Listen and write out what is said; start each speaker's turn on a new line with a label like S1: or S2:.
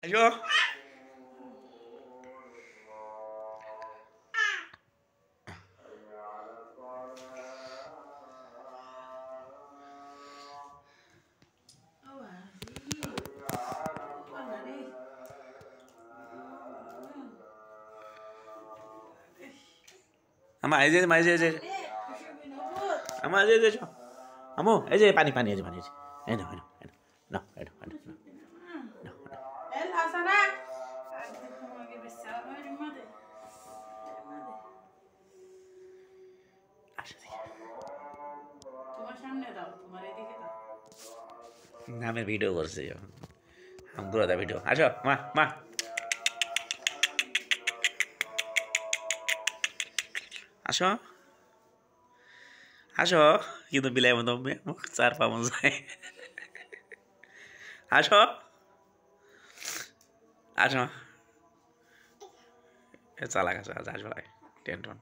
S1: আসো আমা এই যে আমা এই যে আমু এই যে পানি পানি এই যে পানি এই নাও নাও নাও নাও নাও আমি ভিডিও করছি আমগুলো দা ভিডিও আসো মা মা আসো আসো কিন্তু বিলাই মতো চার পাবন যায় আসো আসো চালাক আছে আসো টেনটন